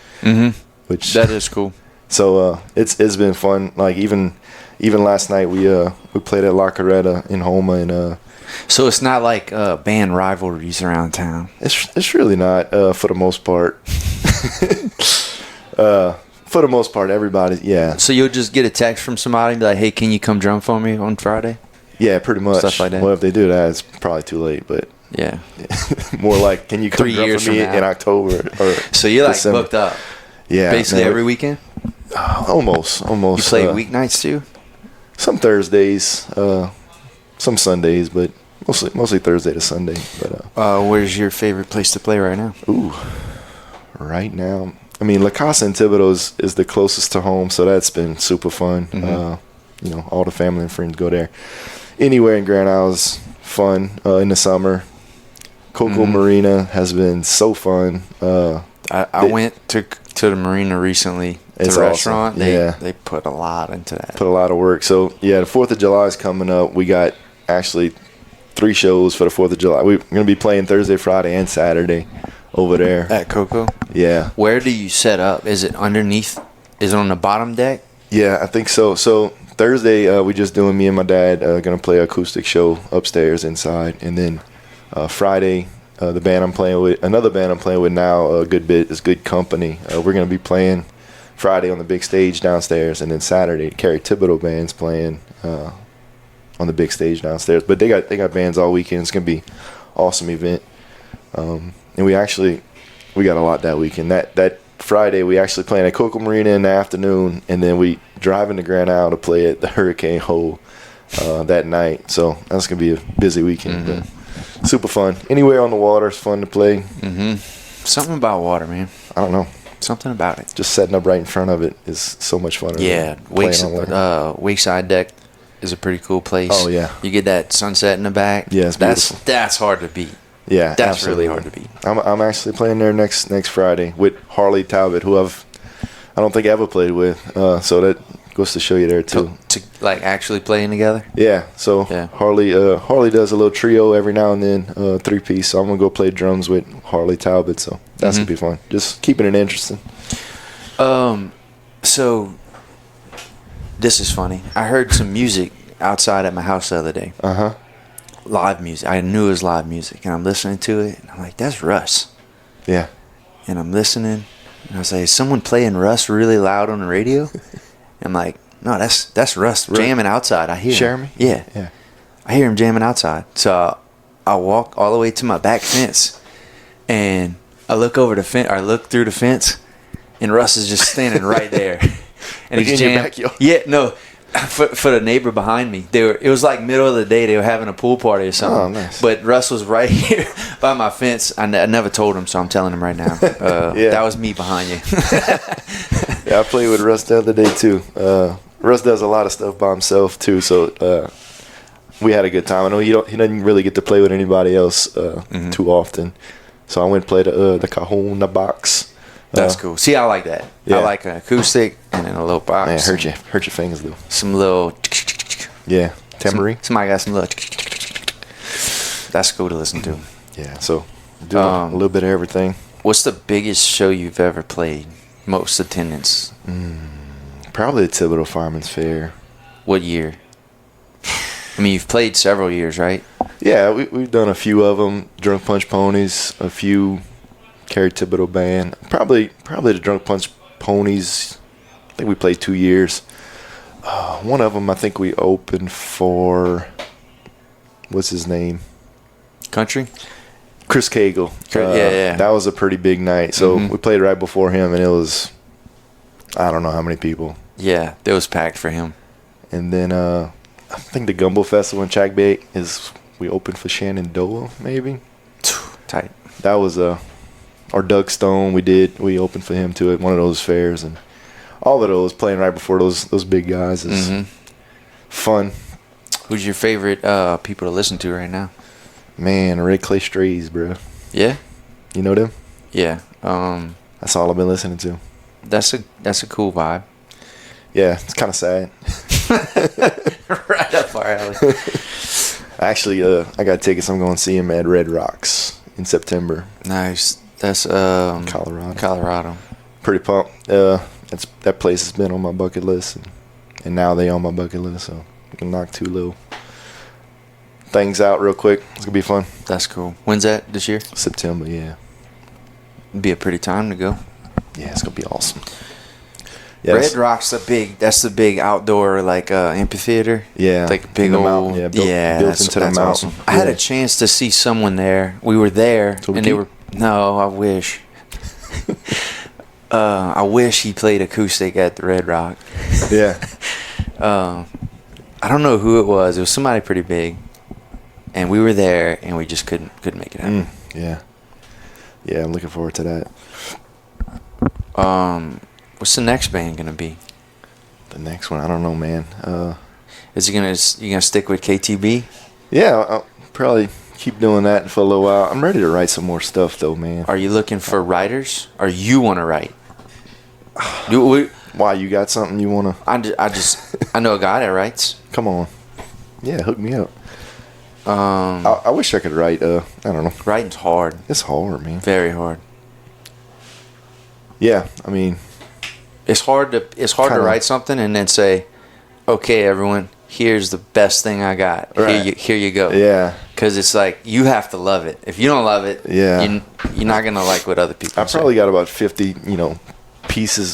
Which that is cool. So it's been fun. Like even last night we played at La Carreta in Houma, and so it's not like band rivalries around town. It's really not for the most part. For the most part, everybody, yeah. So you'll just get a text from somebody and be like, "Hey, can you come drum for me on Friday?" Yeah, pretty much. Stuff like that. Well, if they do that, it's probably too late. But yeah, more like, can you come drum for me in October? Or so you're like December? Booked up. Yeah, basically every weekend. Almost. You play weeknights too? Some Thursdays, some Sundays, but mostly Thursday to Sunday. But where's your favorite place to play right now? Ooh, right now, I mean, La Casa and Thibodaux is the closest to home, so that's been super fun. All the family and friends go there. Anywhere in Grand Isle is fun in the summer. Coco Marina has been so fun. I went to the marina recently. It's the awesome. restaurant. They put a lot into that. Put a lot of work. So yeah, the 4th of July is coming up. We got actually 3 shows for the 4th of July. We're going to be playing Thursday, Friday, and Saturday over there at Coco. Yeah. Where do you set up? Is it underneath? Is it on the bottom deck? Yeah, I think so. So Thursday, we just doing, me and my dad going to play an acoustic show upstairs inside, and then Friday, another band I'm playing with now a good bit is Good Company. We're going to be playing Friday on the big stage downstairs, and then Saturday, Kerry Thibodaux Band's playing on the big stage downstairs. But they got bands all weekend. It's going to be an awesome event. And we got a lot that weekend. That Friday, we actually playing at Coco Marina in the afternoon, and then we driving to Grand Isle to play at the Hurricane Hole that night. So that's going to be a busy weekend, but super fun. Anywhere on the water is fun to play. Something about water, man. I don't know. Something about it. Just setting up right in front of it is so much fun. Yeah, Wakeside Deck is a pretty cool place. Oh, yeah. You get that sunset in the back. Yeah, it's beautiful. That's hard to beat. Yeah, that's absolutely. really hard to beat. I'm actually playing there next Friday with Harley Talbot, who I don't think I ever played with. So that goes to show you there too. To like actually playing together. Yeah. So Harley does a little trio every now and then, 3-piece. So I'm gonna go play drums with Harley Talbot. So that's gonna be fun. Just keeping it interesting. So this is funny. I heard some music outside at my house the other day. Live music. I knew it was live music, and I'm listening to it, and I'm like, "That's Russ." Yeah. And I'm listening, and I was like, "Is someone playing Russ really loud on the radio?" I'm like, "No, that's Russ jamming outside. I hear Jeremy? him. Yeah. I hear him jamming outside." So I walk all the way to my back fence, and I look over the fence. I look through the fence, and Russ is just standing right there, and he's jamming. Yeah, no. For the neighbor behind me, it was like middle of the day. They were having a pool party or something. Oh, nice. But Russ was right here by my fence. I never told him, so I'm telling him right now. That was me behind you. Yeah, I played with Russ the other day too. Russ does a lot of stuff by himself too, so we had a good time. I know he doesn't really get to play with anybody else too often, so I went and played the Cajon box. That's cool. See, I like that. Yeah. I like an acoustic and then a little box. Man, hurt your fingers though. Some little. Yeah, tambourine. Somebody got some little. That's cool to listen to. Yeah, so doing a little bit of everything. What's the biggest show you've ever played? Most attendance? Probably the Thibodaux Fireman's Fair. What year? I mean, you've played several years, right? Yeah, we've done a few of them. Drunk Punch Ponies, a few. Kerry Thibodaux Band. Probably the Drunk Punch Ponies. I think we played 2 years. One of them, I think we opened for. What's his name? Country? Chris Cagle. Yeah. That was a pretty big night. So we played right before him, and it was. I don't know how many people. Yeah, it was packed for him. And then I think the Gumbo Festival in Chackbait we opened for Shenandoah, maybe. Tight. That was or Doug Stone, we opened for him too at one of those fairs, and all of those playing right before those big guys is fun. Who's your favorite people to listen to right now? Man, Red Clay Strays, bro. Yeah, you know them? Yeah. That's all I've been listening to. That's a cool vibe. Yeah, it's kind of sad. Right up our alley. Actually, I got tickets. I'm going to see him at Red Rocks in September. Nice. That's Colorado. Pretty pumped. That place has been on my bucket list, and now they on my bucket list. So I can knock 2 little things out real quick. It's gonna be fun. That's cool. When's that this year? September. Yeah. It'd be a pretty time to go. Yeah, it's gonna be awesome. Yeah, Red Rock's that's the big outdoor like amphitheater. Yeah, like a big old mountain. Yeah, built into the mountain. Awesome. I had a chance to see someone there. We were there, and they were. No, I wish. I wish he played acoustic at the Red Rock. Yeah. I don't know who it was. It was somebody pretty big, and we were there, and we just couldn't make it happen. Yeah. Yeah, I'm looking forward to that. What's the next band gonna be? The next one, I don't know, man. You gonna stick with KTB? Yeah, I'll probably keep doing that for a little while. I'm ready to write some more stuff, though, man. Are you looking for writers, or you want to write? Why, you got something you want to? I know a guy that writes. Come on. Yeah, hook me up. I wish I could write. I don't know. Writing's hard. It's hard, man. Very hard. Yeah, I mean, it's hard to write something and then say, "Okay, everyone, here's the best thing I got. Right. Here you go." Yeah. Because it's like you have to love it. If you don't love it, you're not gonna like what other people. I probably got about 50,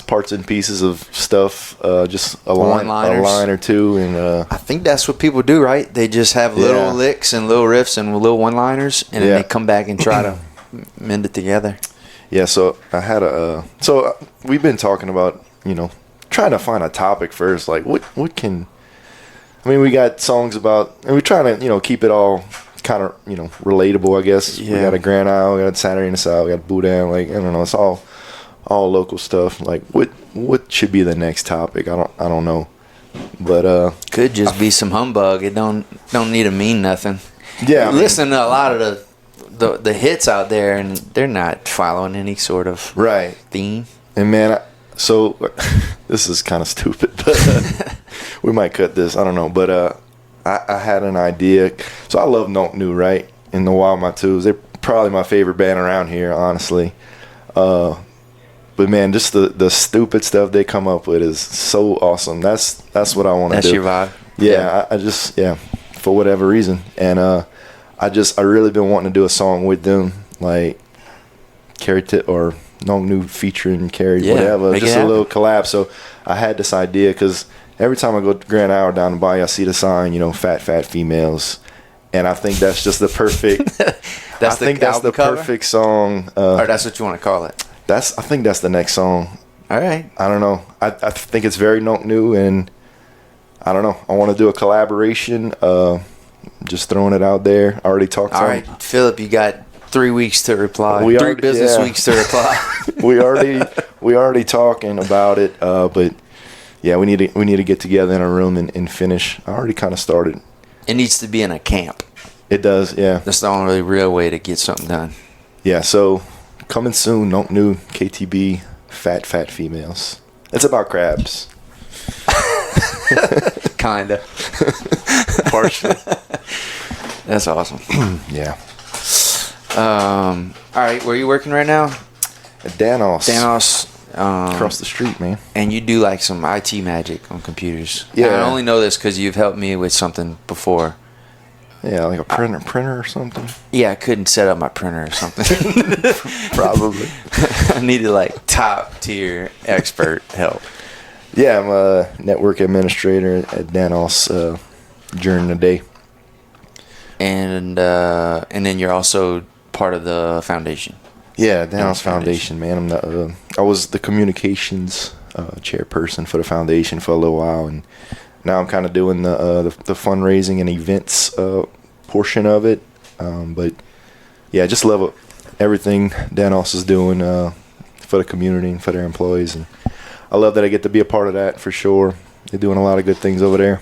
parts and pieces of stuff. Just a line or two, and I think that's what people do, right? They just have little licks and little riffs and little one-liners, and then they come back and try to mend it together? Yeah, so I had we've been talking about, trying to find a topic first. Like, what can, I mean, we got songs about, and we're trying to, keep it all kind of, relatable, I guess. Yeah. We got a Grand Isle, we got Saturday in the South, we got Boudin, like, I don't know, it's all local stuff. Like, what should be the next topic? I don't know. But could just be some humbug. It don't need to mean nothing. Yeah, listen to a lot of the hits out there, and they're not following any sort of right theme. And man, so this is kind of stupid, but we might cut this. I don't know, but I had an idea. So I love Note New, right? And the Wild My Twos. They're probably my favorite band around here, honestly. But man, just the stupid stuff they come up with is so awesome. That's what I want to do. That's your vibe. Yeah, I just for whatever reason, and I really been wanting to do a song with them, like Kerry or No New featuring Kerry, whatever, just a little collab. So I had this idea because every time I go to Grand Isle down the bayou, I see the sign, fat females, and I think that's just the perfect. that's the perfect song. Or that's what you want to call it. I think that's the next song. All right. I don't know. I think it's very New, and I don't know. I want to do a collaboration. Just throwing it out there. I already talked to him. All right, Philip, you got 3 weeks to reply. 3 business weeks to reply. we already talking about it. But yeah, we need to get together in a room and finish. I already kind of started. It needs to be in a camp. It does. Yeah. That's the only real way to get something done. Yeah. So coming soon. Note New KTB. Fat females. It's about crabs. Kinda. Partially. That's awesome. Yeah. All right, where are you working right now? At Danos. Across the street, man. And you do like some IT magic on computers. Yeah. And I only know this because you've helped me with something before. Yeah, like a printer or something. Yeah, I couldn't set up my printer or something. Probably. I needed like top tier expert help. Yeah, I'm a network administrator at Danos during the day. And then you're also part of the foundation. Yeah, Danos Foundation, man. I was the communications chairperson for the foundation for a little while, and now I'm kind of doing the fundraising and events portion of it. But yeah, I just love everything Danos is doing for the community and for their employees, and I love that I get to be a part of that for sure. They're doing a lot of good things over there.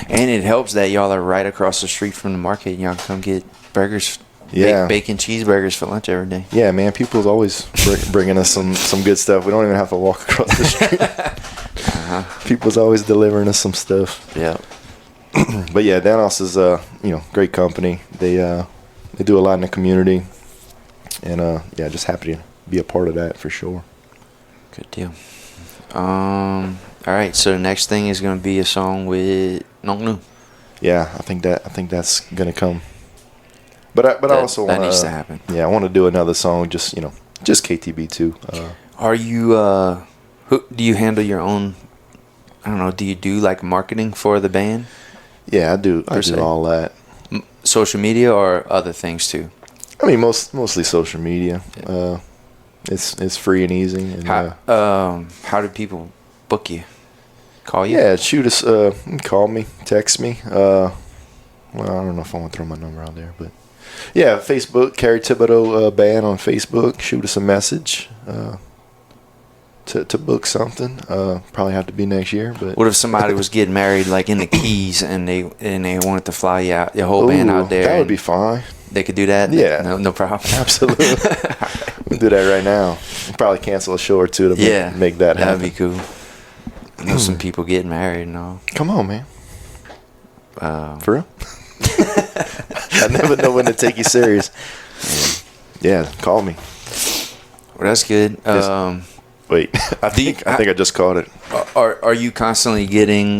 And it helps that y'all are right across the street from the market, and y'all can come get burgers, bacon cheeseburgers for lunch every day. Yeah, man, people's always bringing us some good stuff. We don't even have to walk across the street. People's always delivering us some stuff. Yeah. But yeah, Danos is great company. They do a lot in the community, and just happy to be a part of that for sure. Good deal. All right, so the next thing is going to be a song with Note New. Yeah, I think that's going to come. But I also want that needs to happen. Yeah, I want to do another song, just KTB too. Are you do you handle your own? I don't know. Do you do like marketing for the band? Yeah, I do. I do all that. Social media or other things too? I mean, mostly social media. Yeah. It's free and easy. And, how do people book you? Call you? Yeah, shoot us. Call me, text me. Well, I don't know if I want to throw my number out there, but yeah, Facebook, Kerry Thibodaux Band on Facebook. Shoot us a message to book something. Probably have to be next year. But what if somebody was getting married like in the Keys and they wanted to fly you out, your whole band out there? That would be fine. They could do that? Yeah. No problem. Absolutely. We'll do that right now. We'll probably cancel a show or two to make that happen. That'd be cool. I know some people getting married and all. Come on, man. For real? I never know when to take you serious. Yeah, call me. Well, that's good. Wait, I think I just caught it. Are you constantly getting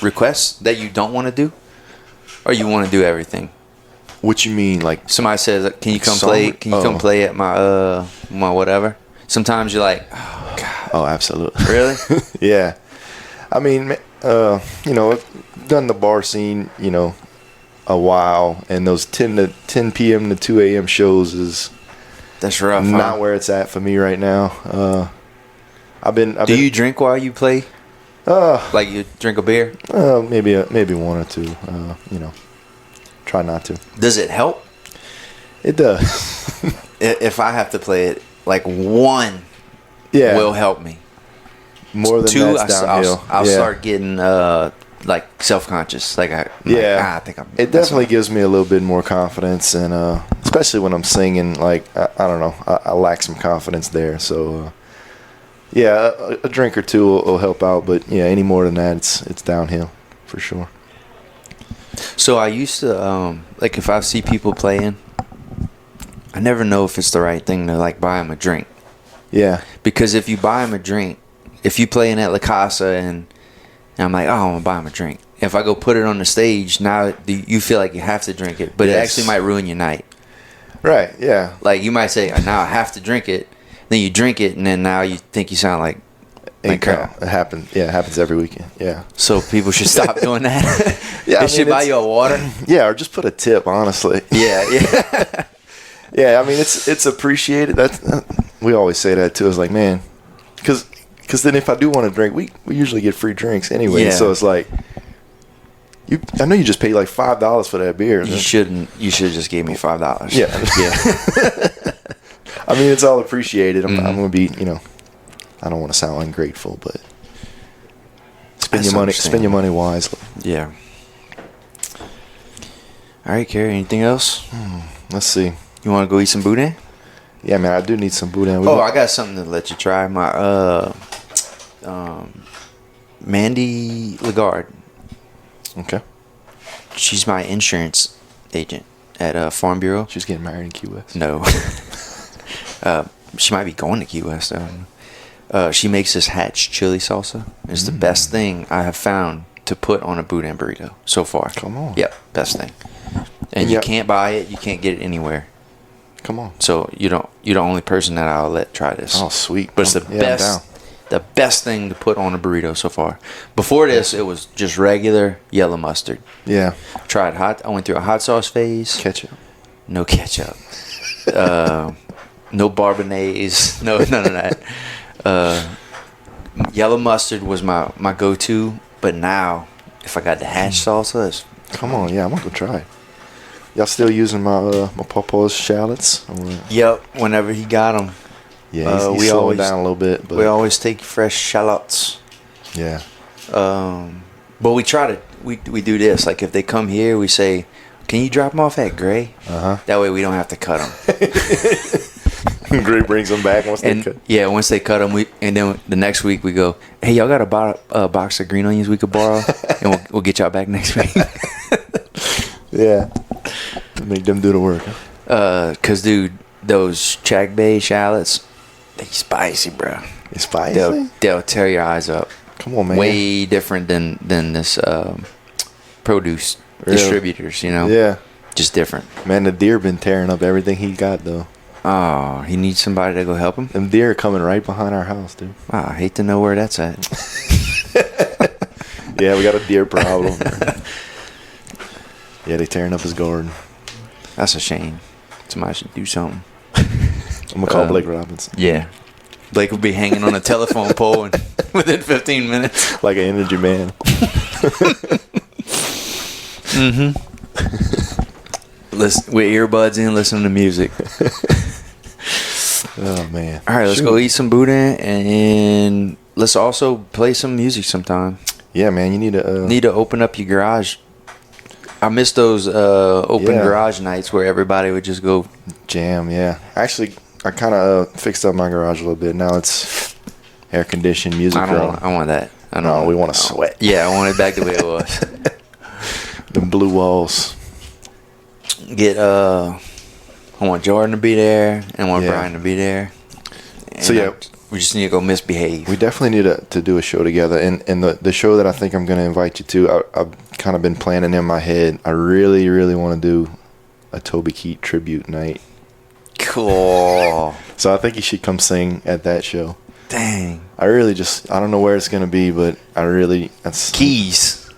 requests that you don't want to do? Or you want to do everything? What you mean, like somebody says, "Can you come play? Can you come play at my whatever?" Sometimes you're like, "Oh God." Oh, absolutely. Really? Yeah. I mean, I've done the bar scene, a while, and those 10 p.m. to 2 a.m. shows is That's rough. not where it's at for me right now. Do you drink while you play? Like you drink a beer? Maybe one or two. Try not to. Does it help? It does. If I have to play it, like one will help me. More than two, that's downhill. I'll start getting like self-conscious. I think I'm. It definitely gives me a little bit more confidence, and especially when I'm singing. Like I don't know, I lack some confidence there. So a drink or two will help out, but any more than that, it's downhill for sure. So I used to like if I see people playing, I never know if it's the right thing to like buy them a drink. Yeah. Because if you buy them a drink, if you playing at La Casa and I'm like, oh, I'm gonna buy them a drink. If I go put it on the stage, now you feel like you have to drink it, but it actually might ruin your night. Right. Yeah. Like you might say, now I have to drink it. Then you drink it, and then now you think you sound like crap. It happens. Yeah, it happens every weekend. Yeah. So people should stop doing that. They should buy you a water. Yeah, or just put a tip. Honestly. Yeah. Yeah, I mean it's appreciated. We always say that too. It's like, man, because then if I do want to drink, we usually get free drinks anyway. Yeah. So it's like, I know you just paid like $5 for that beer. You shouldn't. You should have just gave me $5. Yeah. I mean, it's all appreciated. I'm gonna be, I don't want to sound ungrateful, but spend your money wisely. Yeah. All right, Kerry. Anything else? Let's see. You want to go eat some boudin? Yeah, man, I do need some boudin. I got something to let you try. My Mandy Lagarde. Okay. She's my insurance agent at Farm Bureau. She's getting married in Key West. No. She might be going to Key West, though. She makes this hatch chili salsa. It's the best thing I have found to put on a boudin burrito so far. Come on. Yep, best thing. And you can't buy it. You can't get it anywhere. Come on. So you're the only person that I'll let try this. Oh, sweet. But it's the best thing to put on a burrito so far. Before this, it was just regular yellow mustard. Yeah. I went through a hot sauce phase. Ketchup. No ketchup. No barbonnaise. No, none of that. Yellow mustard was my go-to. But now, if I got the hash salsa, come on, yeah, I'm gonna go try it. Y'all still using my Papa's shallots? Yep, whenever he got them. Yeah, he's slowing down a little bit. But we always take fresh shallots. Yeah. But we try to we do this. Like if they come here, we say, "Can you drop them off at Gray?" That way we don't have to cut them. Gray brings them back once they cut. Yeah, once they cut them, and then the next week we go, "Hey, y'all got a box of green onions we could borrow, and we'll get y'all back next week." Yeah. Make them do the work. Cause dude, those Chack Bay shallots, they spicy, bro. They spicy. They'll tear your eyes up. Come on, man. Way different than this produce distributors, Yeah. Just different. Man, the deer been tearing up everything he got though. Oh, he needs somebody to go help him. Them deer are coming right behind our house, dude. Wow, I hate to know where that's at. Yeah, we got a deer problem. Yeah, they tearing up his garden. That's a shame. Somebody should do something. I'm gonna call Blake Robinson. Yeah. Blake will be hanging on a telephone pole within 15 minutes. Like an energy man. Listen with earbuds in, listening to music. Oh man. All right, let's go eat some boudin and let's also play some music sometime. Yeah, man, you need to open up your garage. I miss those open garage nights where everybody would just go jam. Yeah, actually, I kind of fixed up my garage a little bit. Now it's air conditioned, music. I want that. We want to sweat. Yeah, I want it back the way it was. The blue walls. I want Jordan to be there, and I want Brian to be there. And so we just need to go misbehave. We definitely need to do a show together. And the show that I think I'm going to invite you to, I've kind of been planning in my head. I really, really want to do a Toby Keith tribute night. Cool. So I think you should come sing at that show. Dang. I don't know where it's going to be, but that's Keys.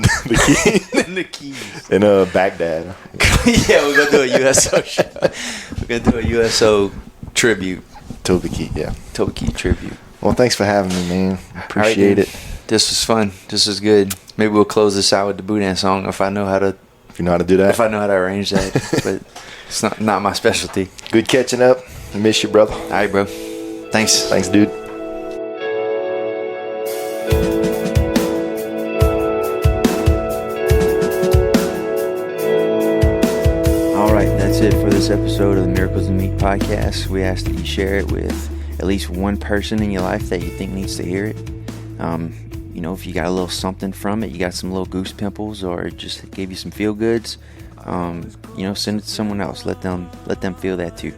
the key. The keys. In Baghdad. Yeah, we're gonna do a USO show. We're gonna do a USO tribute. Toby Keith, yeah. Toby Keith tribute. Well, thanks for having me, man. Appreciate it. This was fun. This was good. Maybe we'll close this out with the Boudin song if I know how to. If you know how to do that. If I know how to arrange that, but it's not my specialty. Good catching up. I miss you, brother. All right, bro. Thanks. Thanks, dude. All right, that's it for this episode of the Miracles of Meat podcast. We ask that you share it with at least one person in your life that you think needs to hear it. If you got a little something from it, you got some little goose pimples, or it just gave you some feel goods, send it to someone else. Let them feel that too.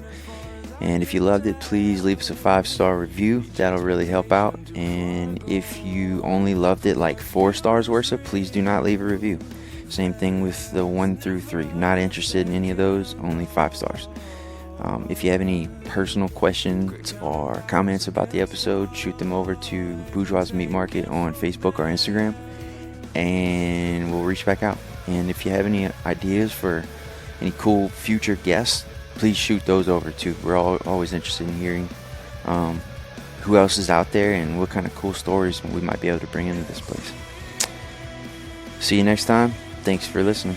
And if you loved it, please leave us a 5-star review. That'll really help out. And if you only loved it like 4 stars worth, please do not leave a review. Same thing with the 1 through 3. Not interested in any of those, only 5 stars. If you have any personal questions or comments about the episode, shoot them over to Bourgeois Meat Market on Facebook or Instagram, and we'll reach back out. And if you have any ideas for any cool future guests, please shoot those over too. We're always interested in hearing who else is out there and what kind of cool stories we might be able to bring into this place. See you next time. Thanks for listening.